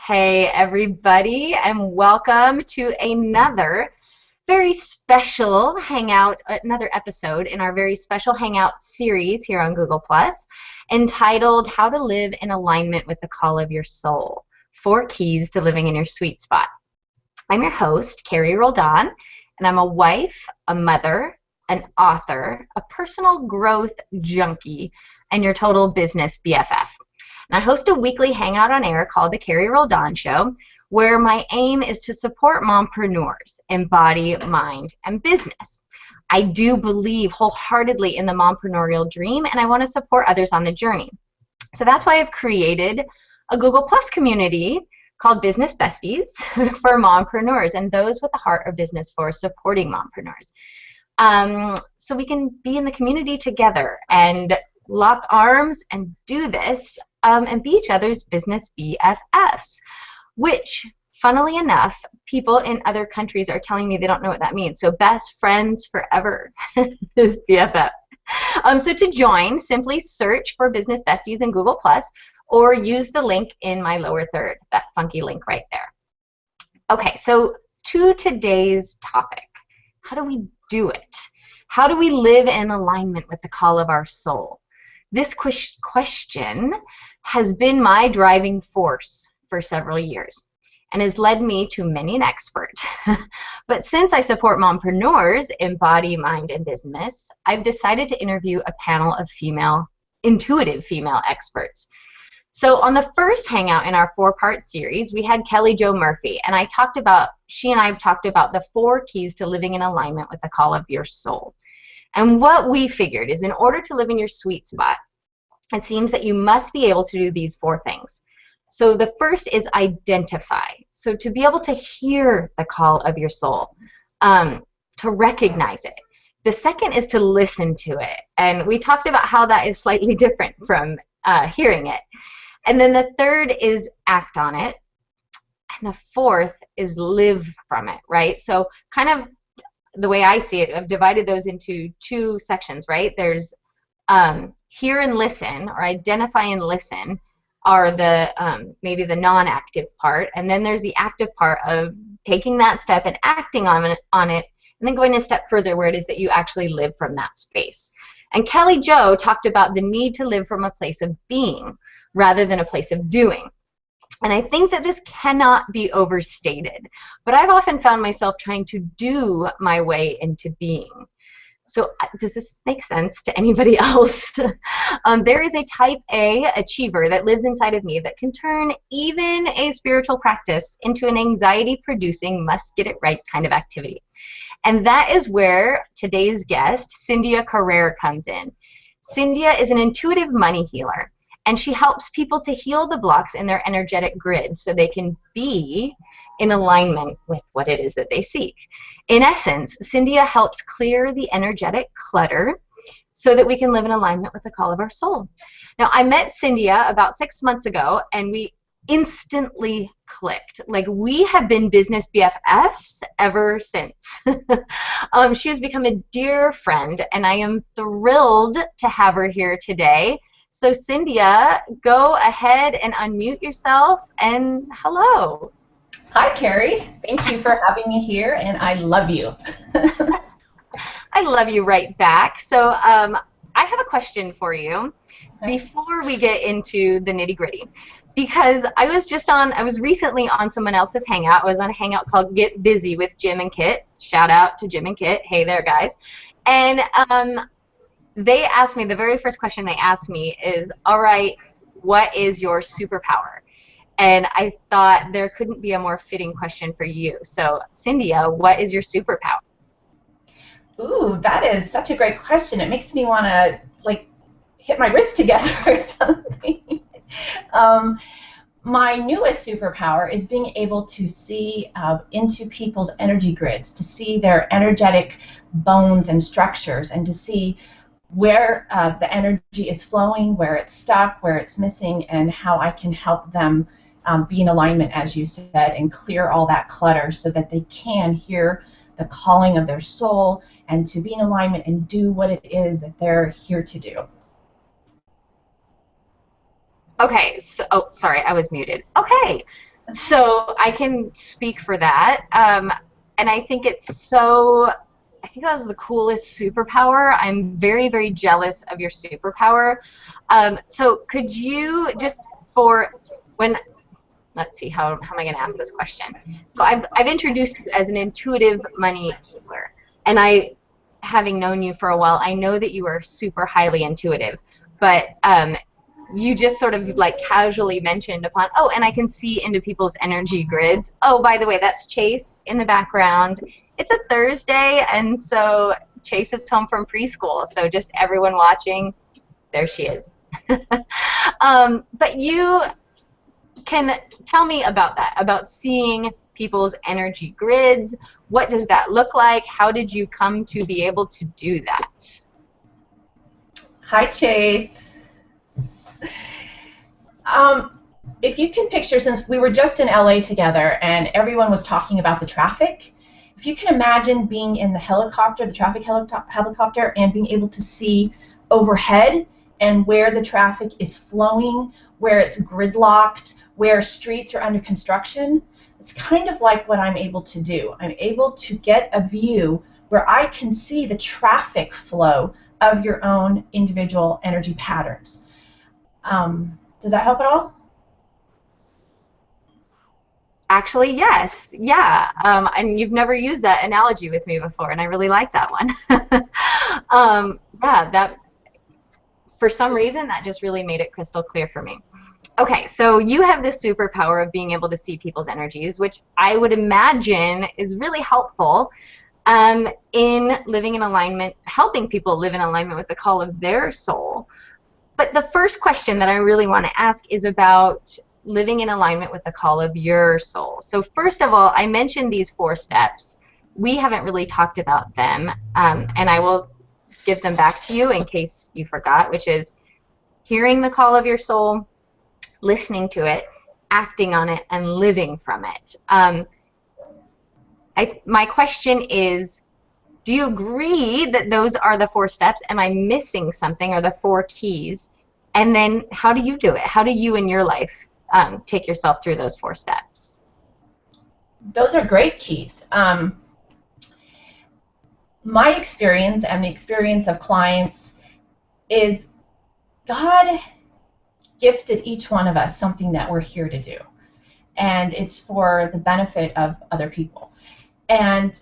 Hey, everybody, and welcome to another very special Hangout, another episode in our very special Hangout series here on Google Plus, entitled How to Live in Alignment with the Call of Your Soul, 4 Keys to Living in Your Sweet Spot. I'm your host, Carrie Roldan, and I'm a wife, a mother, an author, a personal growth junkie, and your total business BFF. And I host a weekly hangout on air called The Carrie Roldan Show, where my aim is to support mompreneurs in body, mind, and business. I do believe wholeheartedly in the mompreneurial dream, and I want to support others on the journey. So that's why I've created a Google Plus community called Business Besties for mompreneurs and those with a heart of business for supporting mompreneurs. So we can be in the community together and lock arms and do this and be each other's business BFFs, which, funnily enough, people in other countries are telling me they don't know what that means. So best friends forever is BFF. So to join, simply search for Business Besties in Google Plus or use the link in my lower third, that funky link right there. Okay, so to today's topic, how do we do it? How do we live in alignment with the call of our soul? This question has been my driving force for several years and has led me to many an expert. But since I support mompreneurs in body, mind, and business, I've decided to interview a panel of intuitive female experts. So on the first hangout in our 4-part series, we had Kelly Jo Murphy, and she and I have talked about the 4 keys to living in alignment with the call of your soul. And what we figured is in order to live in your sweet spot, it seems that you must be able to do these 4 things. So the first is identify. So to be able to hear the call of your soul, to recognize it. The second is to listen to it. And we talked about how that is slightly different from hearing it. And then the third is act on it. And the fourth is live from it, right? So kind of the way I see it, I've divided those into 2 sections, right? There's hear and listen, or identify and listen, are the maybe the non-active part, and then there's the active part of taking that step and acting on it, and then going a step further where it is that you actually live from that space. And Kelly Jo talked about the need to live from a place of being rather than a place of doing. And I think that this cannot be overstated, but I've often found myself trying to do my way into being. So does this make sense to anybody else? There is a type A achiever that lives inside of me that can turn even a spiritual practice into an anxiety-producing, must-get-it-right kind of activity. And that is where today's guest, Cindia Carrere, comes in. Cindia is an intuitive money healer, and she helps people to heal the blocks in their energetic grid so they can be in alignment with what it is that they seek. In essence, Cindia helps clear the energetic clutter so that we can live in alignment with the call of our soul. Now, I met Cindia about 6 months ago, and we instantly clicked. Like, we have been business BFFs ever since. She has become a dear friend, and I am thrilled to have her here today. So, Cindia, go ahead and unmute yourself, and hello. Hi, Carrie. Thank you for having me here, and I love you. I love you right back. So I have a question for you before we get into the nitty-gritty, because I was recently on someone else's hangout. I was on a hangout called Get Busy with Jim and Kit. Shout out to Jim and Kit. Hey there, guys. And they asked me, the very first question they asked me is, all right, what is your superpower? And I thought there couldn't be a more fitting question for you. So, Cindia, what is your superpower? Ooh, that is such a great question. It makes me want to, like, hit my wrist together or something. My newest superpower is being able to see into people's energy grids, to see their energetic bones and structures, and to see where the energy is flowing, where it's stuck, where it's missing, and how I can help them be in alignment, as you said, and clear all that clutter so that they can hear the calling of their soul and to be in alignment and do what it is that they're here to do. Okay, so, oh, sorry, I was muted. Okay, So I can speak for that. And I think I think that was the coolest superpower. I'm very, very jealous of your superpower. So could you just for when, let's see, how am I going to ask this question? So I've introduced you as an intuitive money healer. And having known you for a while, I know that you are super highly intuitive. But you just sort of like casually mentioned upon, oh, and I can see into people's energy grids. Oh, by the way, that's Chase in the background. It's a Thursday, and so Chase is home from preschool. So just everyone watching, there she is. But you can tell me about that, about seeing people's energy grids. What does that look like? How did you come to be able to do that? Hi, Chase. Um, if you can picture, since we were just in LA together and everyone was talking about the traffic, if you can imagine being in the helicopter, the traffic helicopter, and being able to see overhead and where the traffic is flowing, where it's gridlocked, where streets are under construction, it's kind of like what I'm able to do. I'm able to get a view where I can see the traffic flow of your own individual energy patterns. Does that help at all? Actually, yes. Yeah. And you've never used that analogy with me before, and I really like that one. Yeah, that for some reason that just really made it crystal clear for me. Okay, so you have this superpower of being able to see people's energies, which I would imagine is really helpful in living in alignment, helping people live in alignment with the call of their soul. But the first question that I really want to ask is about living in alignment with the call of your soul. So first of all, I mentioned these 4 steps. We haven't really talked about them, and I will give them back to you in case you forgot, which is hearing the call of your soul, listening to it, acting on it, and living from it. My question is, do you agree that those are the 4 steps? Am I missing something? Are the 4 keys? And then how do you do it? How do you in your life take yourself through those 4 steps? Those are great keys. My experience and the experience of clients is God gifted each one of us something that we're here to do. And it's for the benefit of other people. And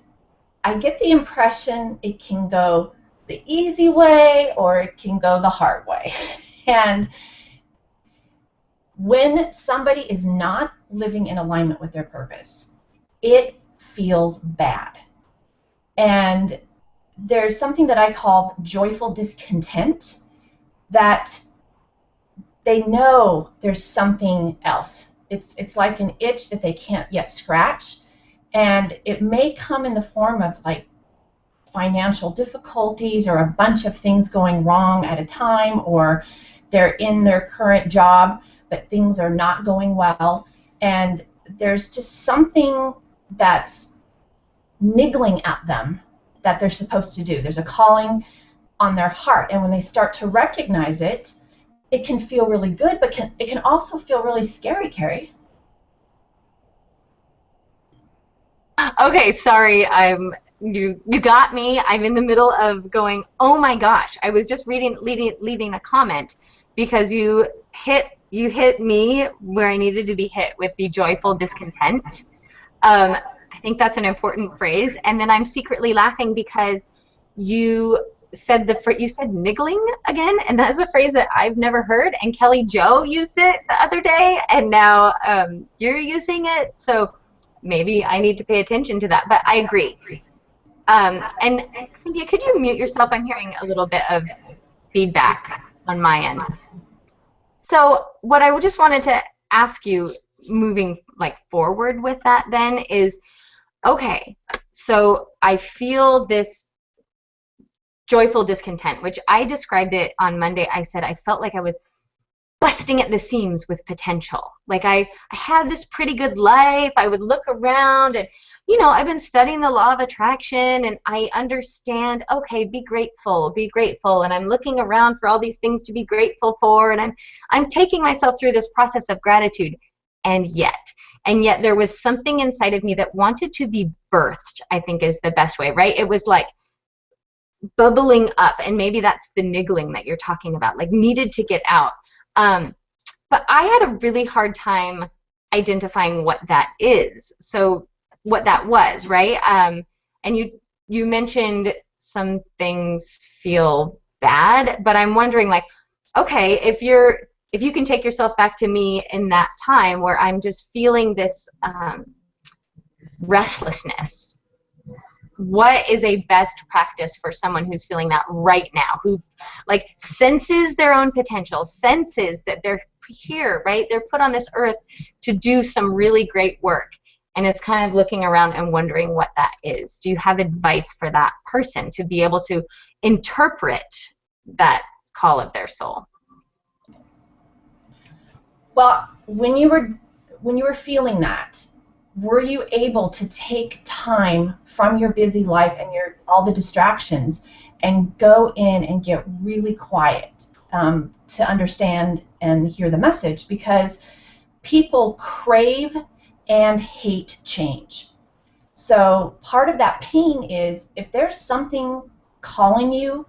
I get the impression it can go the easy way or it can go the hard way. And when somebody is not living in alignment with their purpose, it feels bad. And there's something that I call joyful discontent, that they know there's something else. It's like an itch that they can't yet scratch, and it may come in the form of like financial difficulties or a bunch of things going wrong at a time, or they're in their current job but things are not going well, and there's just something that's niggling at them that they're supposed to do. There's a calling on their heart, and when they start to recognize it, it can feel really good, but it can also feel really scary, Carrie. Okay, sorry, you got me. I'm in the middle of going, oh my gosh. I was just leaving a comment because you hit me where I needed to be hit with the joyful discontent. I think that's an important phrase. And then I'm secretly laughing because you said niggling again, and that's a phrase that I've never heard. And Kelly Joe used it the other day, and now you're using it. So maybe I need to pay attention to that. But I agree. And Cynthia, could you mute yourself? I'm hearing a little bit of feedback on my end. So what I just wanted to ask you, moving like forward with that, then is, okay, so I feel this joyful discontent, which I described it on Monday. I said I felt like I was busting at the seams with potential. Like I had this pretty good life. I would look around and, I've been studying the law of attraction and I understand, okay, be grateful. And I'm looking around for all these things to be grateful for, and I'm taking myself through this process of gratitude. And yet, and yet there was something inside of me that wanted to be birthed, I think is the best way, right? It was like bubbling up, and maybe that's the niggling that you're talking about, like needed to get out. But I had a really hard time identifying what that is. So what that was, right? And you mentioned some things feel bad, but I'm wondering, like, okay, if you can take yourself back to me in that time where I'm just feeling this restlessness, what is a best practice for someone who's feeling that right now, who like senses their own potential, senses that they're here, right? They're put on this earth to do some really great work, and is kind of looking around and wondering what that is. Do you have advice for that person to be able to interpret that call of their soul? Well, when you were feeling that, were you able to take time from your busy life and all the distractions and go in and get really quiet to understand and hear the message? Because people crave and hate change. So part of that pain is if there's something calling you,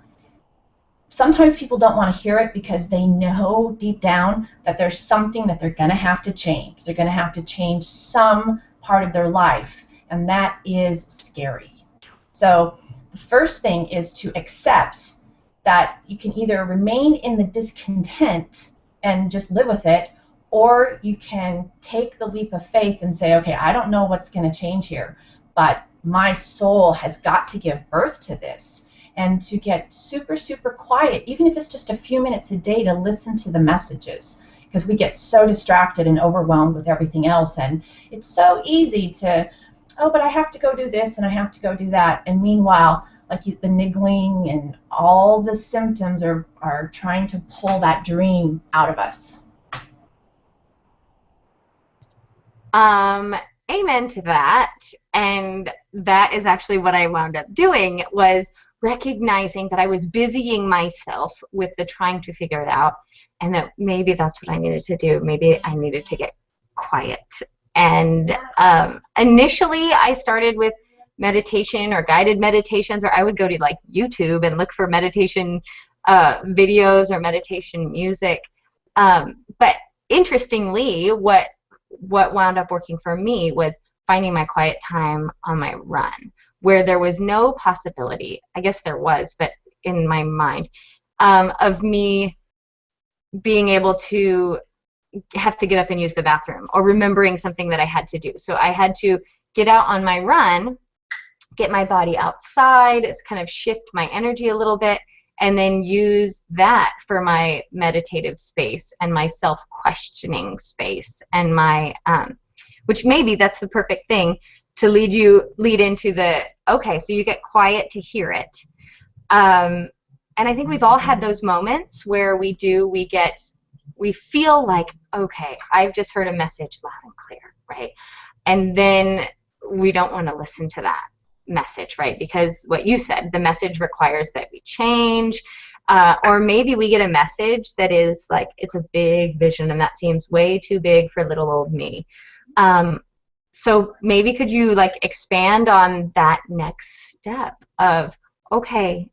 sometimes people don't want to hear it because they know deep down that there's something that they're going to have to change. They're going to have to change some part of their life, and that is scary. So the first thing is to accept that you can either remain in the discontent and just live with it, or you can take the leap of faith and say, okay, I don't know what's going to change here, but my soul has got to give birth to this. And to get super, super quiet, even if it's just a few minutes a day, to listen to the messages, because we get so distracted and overwhelmed with everything else, and it's so easy to, oh, but I have to go do this and I have to go do that, and meanwhile, like the niggling and all the symptoms are trying to pull that dream out of us. Amen to that. And that is actually what I wound up doing, was recognizing that I was busying myself with the trying to figure it out, and that maybe that's what I needed to do. Maybe I needed to get quiet. And initially I started with meditation or guided meditations, or I would go to like YouTube and look for meditation videos or meditation music. But interestingly, what wound up working for me was finding my quiet time on my run, where there was no possibility, I guess there was, but in my mind, of me being able to have to get up and use the bathroom, or remembering something that I had to do. So I had to get out on my run, get my body outside, kind of shift my energy a little bit, and then use that for my meditative space and my self-questioning space, and my, which maybe that's the perfect thing to lead into the, okay, so you get quiet to hear it. And I think we've all had those moments where we feel like, okay, I've just heard a message loud and clear, right? And then we don't want to listen to that message, right? Because what you said, the message requires that we change, or maybe we get a message that is like, it's a big vision and that seems way too big for little old me. So maybe could you like expand on that next step of, okay,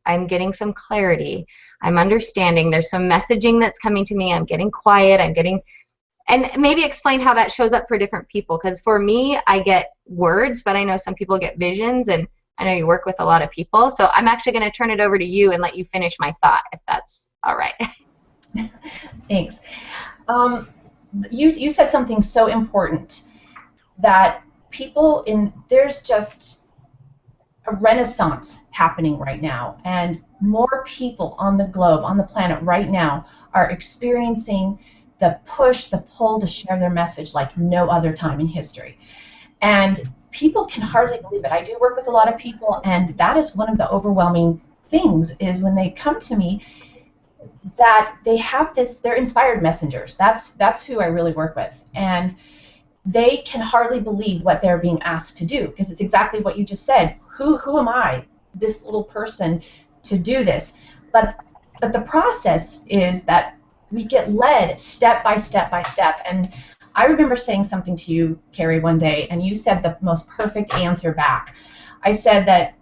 I'm getting some clarity, I'm understanding, there's some messaging that's coming to me, I'm getting quiet, and maybe explain how that shows up for different people, because for me, I get words, but I know some people get visions, and I know you work with a lot of people, so I'm actually going to turn it over to you and let you finish my thought, if that's all right. Thanks. You said something so important, that there's just a renaissance happening right now, and more people on the globe, on the planet right now, are experiencing the push, the pull to share their message like no other time in history. And people can hardly believe it. I do work with a lot of people, and that is one of the overwhelming things, is when they come to me, that they have this, they're inspired messengers. That's who I really work with. And they can hardly believe what they're being asked to do, because it's exactly what you just said. Who am I, this little person, to do this? But the process is that we get led step by step by step. And I remember saying something to you, Carrie, one day, and you said the most perfect answer back. I said that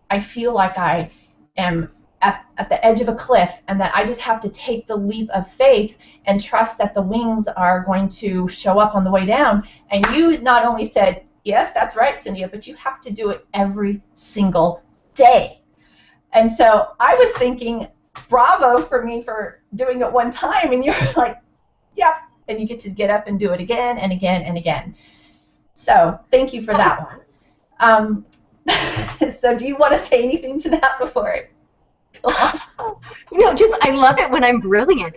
I feel like I am at the edge of a cliff and that I just have to take the leap of faith and trust that the wings are going to show up on the way down. And you not only said, yes, that's right, Cindia, but you have to do it every single day. And so I was thinking, bravo for me for doing it one time. And you're like, yep. And you get to get up and do it again and again and again. So thank you for that one. So do you want to say anything to that before I go on? Just I love it when I'm brilliant.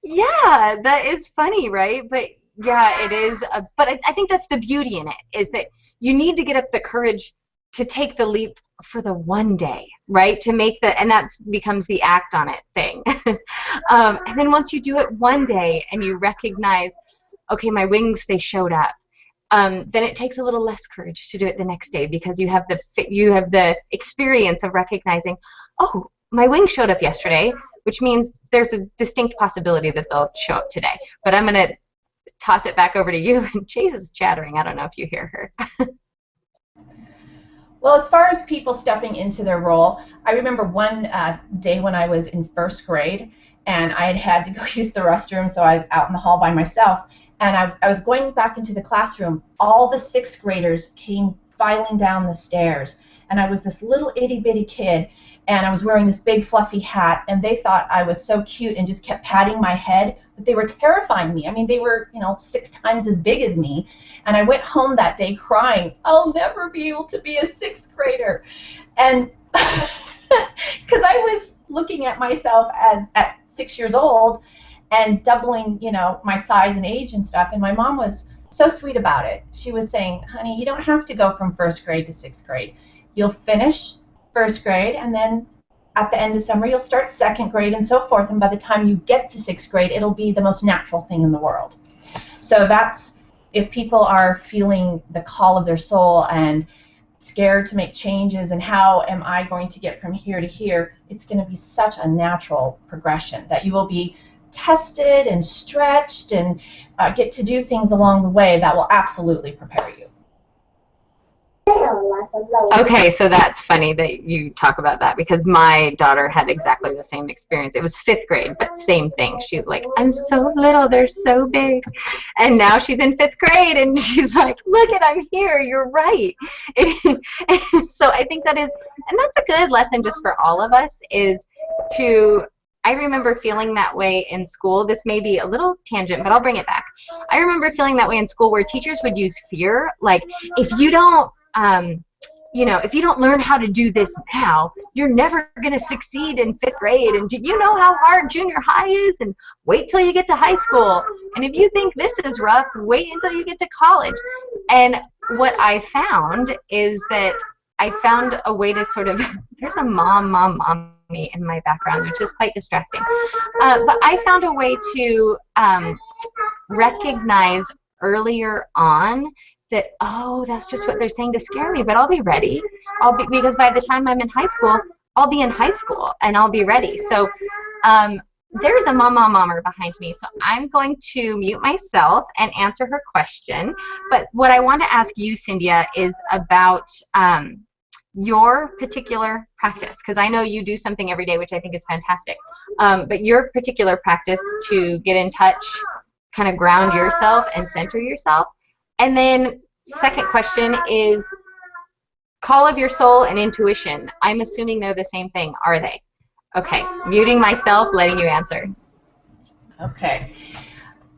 Yeah, that is funny, right? But yeah, it is. But I think that's the beauty in it, is that you need to get up the courage to take the leap for the one day, right? To make and that becomes the act on it thing. And then once you do it one day and you recognize, okay, my wings, they showed up. Then it takes a little less courage to do it the next day, because you have the experience of recognizing, oh, my wings showed up yesterday, which means there's a distinct possibility that they'll show up today. But I'm going to toss it back over to you. Chase is chattering. I don't know if you hear her. Well, as far as people stepping into their role, I remember one day when I was in first grade, and I had to go use the restroom, so I was out in the hall by myself, and I was going back into the classroom. All the sixth graders came filing down the stairs, and I was this little itty-bitty kid, and I was wearing this big fluffy hat, and they thought I was so cute and just kept patting my head, but they were terrifying me. I mean, they were, 6 times as big as me, and I went home that day crying, I'll never be able to be a sixth grader. And because I was looking at myself as at 6 years old and doubling, my size and age and stuff, and my mom was so sweet about it. She was saying, honey, you don't have to go from first grade to sixth grade. You'll finish first grade, and then at the end of summer you'll start second grade and so forth, and by the time you get to sixth grade it'll be the most natural thing in the world. So that's, if people are feeling the call of their soul and scared to make changes and how am I going to get from here to here, it's going to be such a natural progression that you will be tested and stretched and get to do things along the way that will absolutely prepare you. Okay, so that's funny that you talk about that, because my daughter had exactly the same experience. It was 5th grade, but same thing. She's like, I'm so little, they're so big. And now she's in 5th grade, and she's like, look it, I'm here, you're right. So I think that is, and that's a good lesson just for all of us, is to, I remember feeling that way in school. This may be a little tangent, but I'll bring it back. I remember feeling that way in school where teachers would use fear, like, if you don't if you don't learn how to do this now, you're never going to succeed in 5th grade. And do you know how hard junior high is? And wait till you get to high school. And if you think this is rough, wait until you get to college. And what I found is that I found a way to sort of, there's a mommy in my background, which is quite distracting. But I found a way to recognize earlier on that, oh, that's just what they're saying to scare me, but I'll be ready. Because by the time I'm in high school, I'll be in high school and I'll be ready. So there's a mommer behind me, so I'm going to mute myself and answer her question. But what I want to ask you, Cindia, is about your particular practice, because I know you do something every day, which I think is fantastic. But your particular practice to get in touch, kind of ground yourself and center yourself. And then second question is call of your soul and intuition. I'm assuming they're the same thing. Are they? Okay. Muting myself, letting you answer. Okay.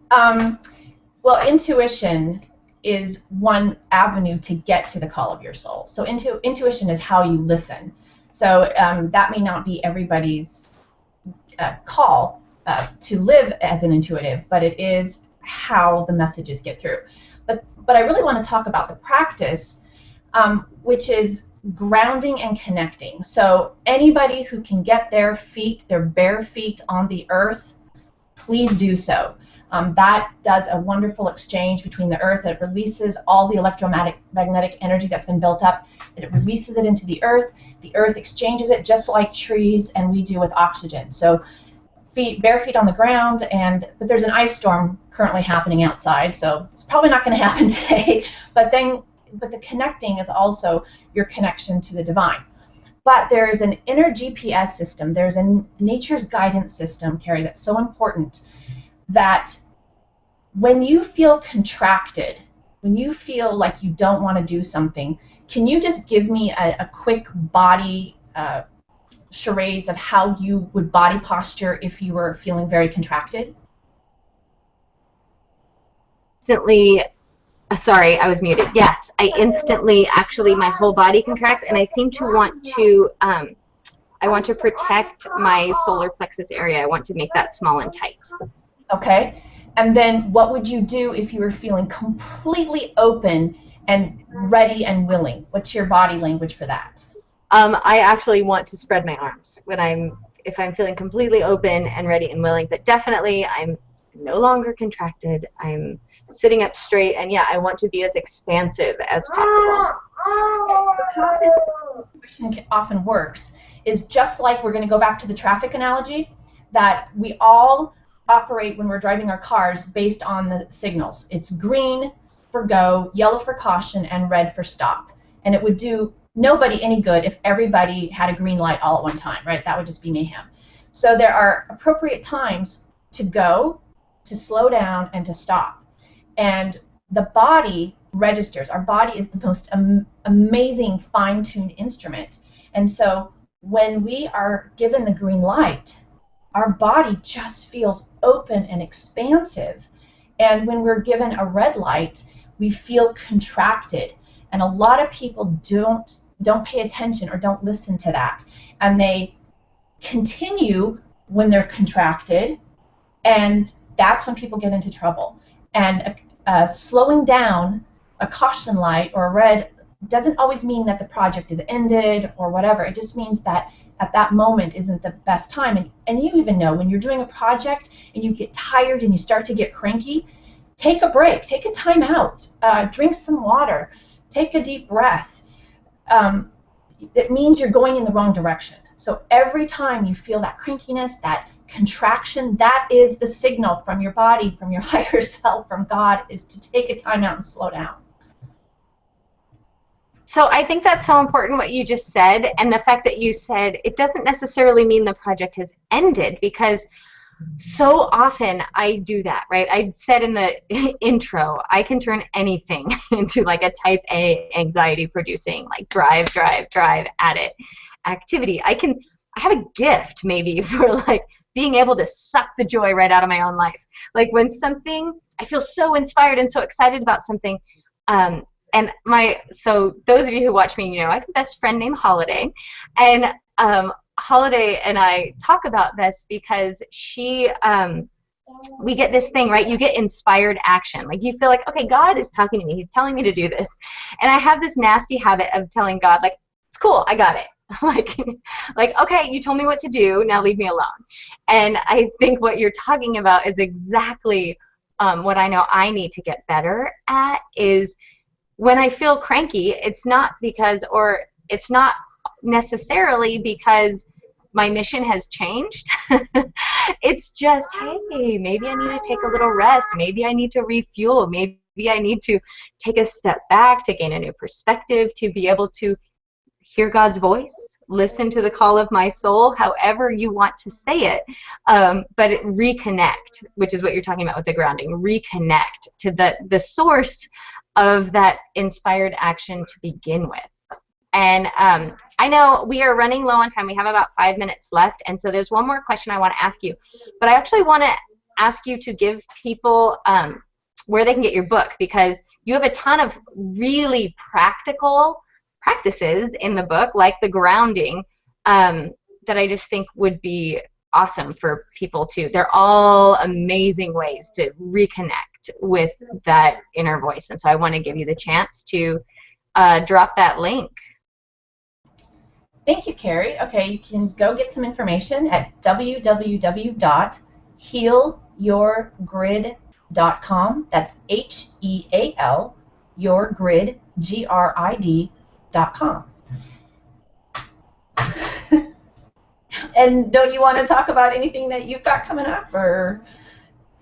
Well, intuition is one avenue to get to the call of your soul. So intuition is how you listen. So that may not be everybody's call to live as an intuitive, but it is how the messages get through. But I really want to talk about the practice, which is grounding and connecting. So anybody who can get their bare feet on the earth, please do so. That does a wonderful exchange between the earth. It releases all the electromagnetic energy that's been built up. It releases it into the earth. The earth exchanges it just like trees and we do with oxygen. So bare feet on the ground, but there's an ice storm currently happening outside, so it's probably not going to happen today. But the connecting is also your connection to the divine. But there's an inner GPS system. There's a nature's guidance system, Carrie, that's so important, that when you feel contracted, when you feel like you don't want to do something, can you just give me a quick body charades of how you would body posture if you were feeling very contracted? Instantly, sorry, I was muted. Yes, I instantly, actually, my whole body contracts, and I seem to want to, I want to protect my solar plexus area. I want to make that small and tight. Okay. And then what would you do if you were feeling completely open and ready and willing? What's your body language for that? I actually want to spread my arms if I'm feeling completely open and ready and willing. But definitely, I'm no longer contracted. I'm sitting up straight, and yeah, I want to be as expansive as possible. How this intuition often works is just like, we're going to go back to the traffic analogy, that we all operate when we're driving our cars based on the signals. It's green for go, yellow for caution, and red for stop. And it would do nobody any good if everybody had a green light all at one time, right? That would just be mayhem. So there are appropriate times to go, to slow down, and to stop. And the body registers. Our body is the most amazing fine-tuned instrument. And so when we are given the green light, our body just feels open and expansive. And when we're given a red light, we feel contracted. And a lot of people don't pay attention or don't listen to that. And they continue when they're contracted, and that's when people get into trouble. And slowing down, a caution light or a red, doesn't always mean that the project is ended or whatever. It just means that at that moment isn't the best time. And you even know when you're doing a project and you get tired and you start to get cranky, take a break, take a time out, drink some water, take a deep breath. It means you're going in the wrong direction. So every time you feel that crankiness, that contraction, that is the signal from your body, from your higher self, from God, is to take a time out and slow down. So I think that's so important what you just said, and the fact that you said it doesn't necessarily mean the project has ended, because so often I do that, right? I said in the intro, I can turn anything into like a type A anxiety producing, like drive at it activity. I have a gift maybe for like being able to suck the joy right out of my own life. Like when I feel so inspired and so excited about something, so those of you who watch me, I have a best friend named Holiday, and Holiday and I talk about this because we get this thing, right? You get inspired action. Like you feel like, okay, God is talking to me. He's telling me to do this. And I have this nasty habit of telling God, like, it's cool, I got it. like, okay, you told me what to do, now leave me alone. And I think what you're talking about is exactly what I know I need to get better at, is when I feel cranky, it's not necessarily because my mission has changed. It's just, hey, maybe I need to take a little rest. Maybe I need to refuel. Maybe I need to take a step back to gain a new perspective, to be able to hear God's voice, listen to the call of my soul, however you want to say it, but reconnect, which is what you're talking about with the grounding, reconnect to the source of that inspired action to begin with. And I know we are running low on time. We have about 5 minutes left, and so there's one more question I want to ask you. But I actually want to ask you to give people where they can get your book, because you have a ton of really practical practices in the book, like the grounding, that I just think would be awesome for people to. They're all amazing ways to reconnect with that inner voice. And so I want to give you the chance to drop that link. Thank you, Carrie. Okay, you can go get some information at www.healyourgrid.com. That's HEAL, yourgrid, GRID.com. And don't you want to talk about anything that you've got coming up or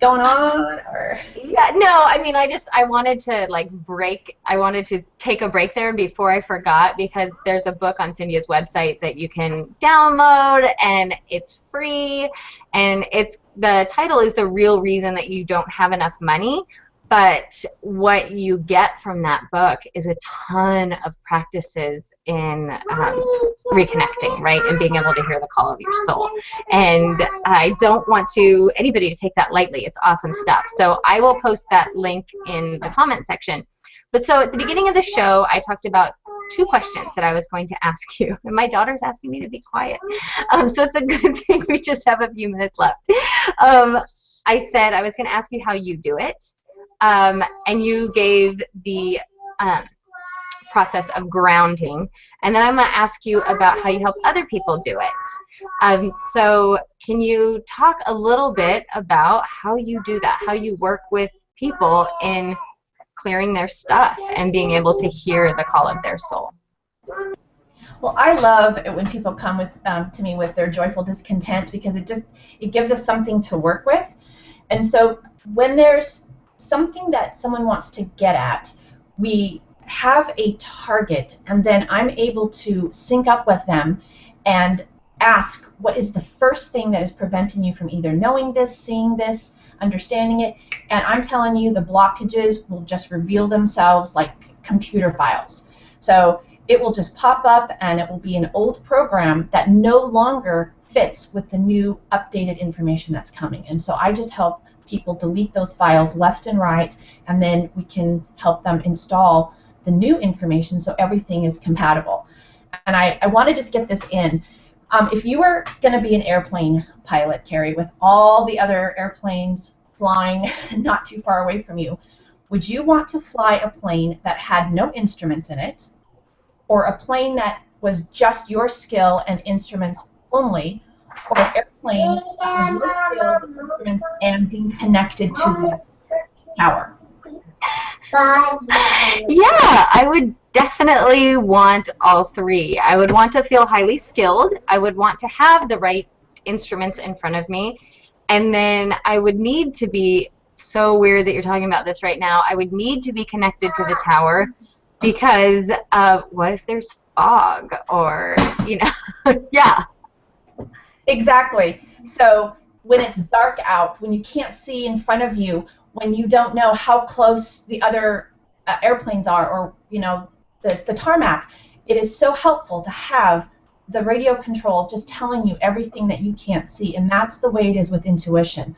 going on? Or Yeah, no, I mean, I wanted to I wanted to take a break there before I forgot, because there's a book on Cindia's website that you can download and it's free, and the title is The Real Reason That You Don't Have Enough Money. But what you get from that book is a ton of practices in reconnecting, right, and being able to hear the call of your soul. And I don't want anybody to take that lightly. It's awesome stuff. So I will post that link in the comment section. But so at the beginning of the show, I talked about 2 questions that I was going to ask you. And my daughter's asking me to be quiet. So it's a good thing we just have a few minutes left. I said I was going to ask you how you do it. And you gave the process of grounding. And then I'm going to ask you about how you help other people do it. So can you talk a little bit about how you do that, how you work with people in clearing their stuff and being able to hear the call of their soul? Well, I love it when people come to me with their joyful discontent, because it gives us something to work with. And so when there's something that someone wants to get at, we have a target, and then I'm able to sync up with them and ask, what is the first thing that is preventing you from either knowing this, seeing this, understanding it? And I'm telling you, the blockages will just reveal themselves like computer files. So it will just pop up, and it will be an old program that no longer fits with the new updated information that's coming. And so I just help people delete those files left and right, and then we can help them install the new information so everything is compatible. And I want to just get this in. If you were going to be an airplane pilot, Carrie, with all the other airplanes flying not too far away from you, would you want to fly a plane that had no instruments in it, or a plane that was just your skill and instruments only, or an airplane that was your skill, instruments, and being connected to the tower? Yeah, I would definitely want all 3. I would want to feel highly skilled. I would want to have the right instruments in front of me. And then I would need to be, so weird that you're talking about this right now, I would need to be connected to the tower, because what if there's fog, or, yeah. Exactly. So when it's dark out, when you can't see in front of you, when you don't know how close the other airplanes are, or the tarmac, it is so helpful to have the radio control just telling you everything that you can't see. And that's the way it is with intuition.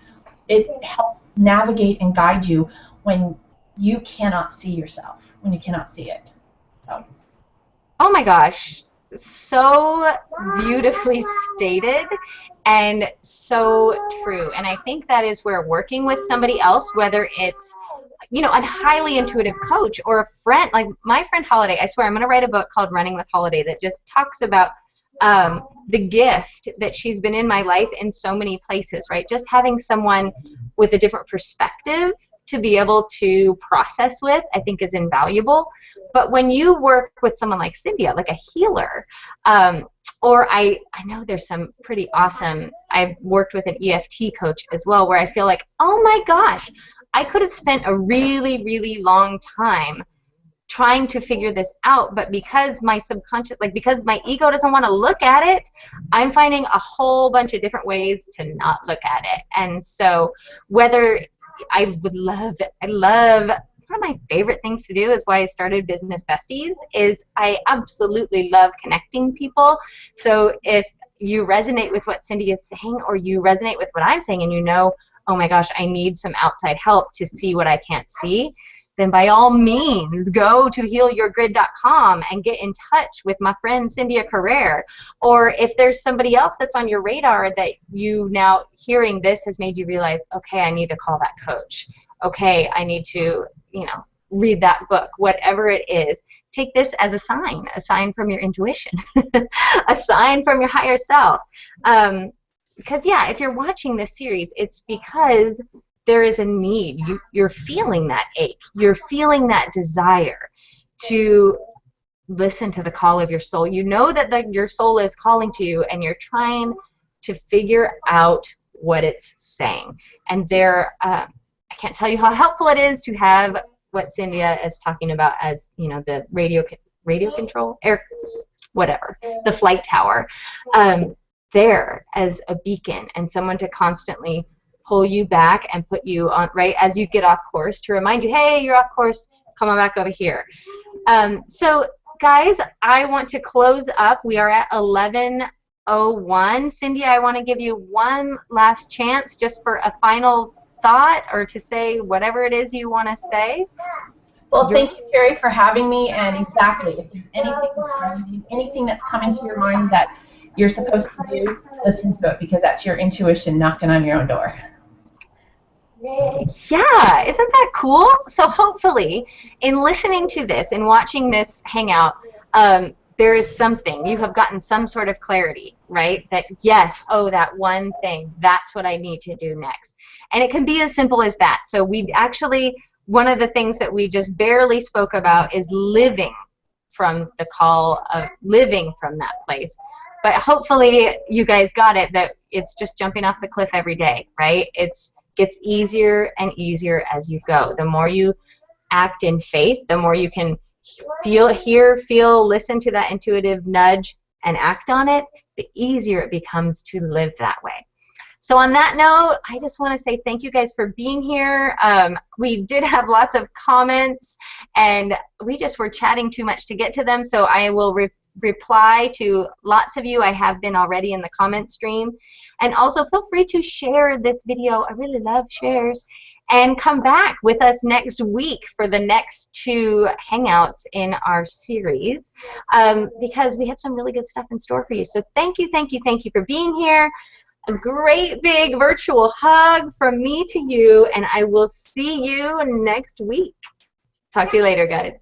It helps navigate and guide you when you cannot see yourself, when you cannot see it. So. Oh my gosh, so beautifully stated and so true. And I think that is where working with somebody else, whether it's a highly intuitive coach or a friend, like my friend Holiday, I swear I'm going to write a book called Running with Holiday that just talks about the gift that she's been in my life in so many places, right? Just having someone with a different perspective to be able to process with, I think, is invaluable. But when you work with someone like Cindia, like a healer, or I know there's some pretty awesome, I've worked with an EFT coach as well, where I feel like, oh my gosh, I could have spent a really, really long time trying to figure this out, but because my subconscious, because my ego doesn't want to look at it, I'm finding a whole bunch of different ways to not look at it. And so whether I love one of my favorite things to do, is why I started Business Besties, is I absolutely love connecting people. So if you resonate with what Cindy is saying, or you resonate with what I'm saying, and oh my gosh, I need some outside help to see what I can't see, then by all means go to healyourgrid.com and get in touch with my friend Cindia Carrere. Or if there's somebody else that's on your radar that you now hearing this has made you realize, okay, I need to call that coach. Okay, I need to, read that book, whatever it is. Take this as a sign from your intuition, a sign from your higher self. Because, yeah, if you're watching this series, it's because there is a need. You're feeling that ache. You're feeling that desire to listen to the call of your soul. You know that your soul is calling to you, and you're trying to figure out what it's saying. And I can't tell you how helpful it is to have what Cindia is talking about as, you know, the radio control, whatever, the flight tower, there as a beacon and someone to constantly pull you back and put you on, right as you get off course, to remind you, hey, you're off course, come on back over here. So guys, I want to close up. We are at 11:01. Cindy, I want to give you one last chance just for a final thought or to say whatever it is you want to say. Well, thank you, Carrie, for having me. And exactly, if there's anything that's coming to your mind that you're supposed to do, listen to it, because that's your intuition knocking on your own door. Yeah, isn't that cool? So hopefully, in listening to this and watching this hangout, there is something, you have gotten some sort of clarity, right? That yes, oh, that one thing, that's what I need to do next. And it can be as simple as that. So we actually, one of the things that we just barely spoke about is living from the call of living from that place. But hopefully you guys got it, that it's just jumping off the cliff every day, right? It gets easier and easier as you go. The more you act in faith, the more you can feel, listen to that intuitive nudge and act on it, the easier it becomes to live that way. So on that note, I just want to say thank you guys for being here. We did have lots of comments, and we just were chatting too much to get to them, so I will reply to lots of you. I have been already in the comment stream. And also feel free to share this video. I really love shares. And come back with us next week for the next 2 hangouts in our series, because we have some really good stuff in store for you. So thank you for being here. A great big virtual hug from me to you, and I will see you next week. Talk to you later, guys.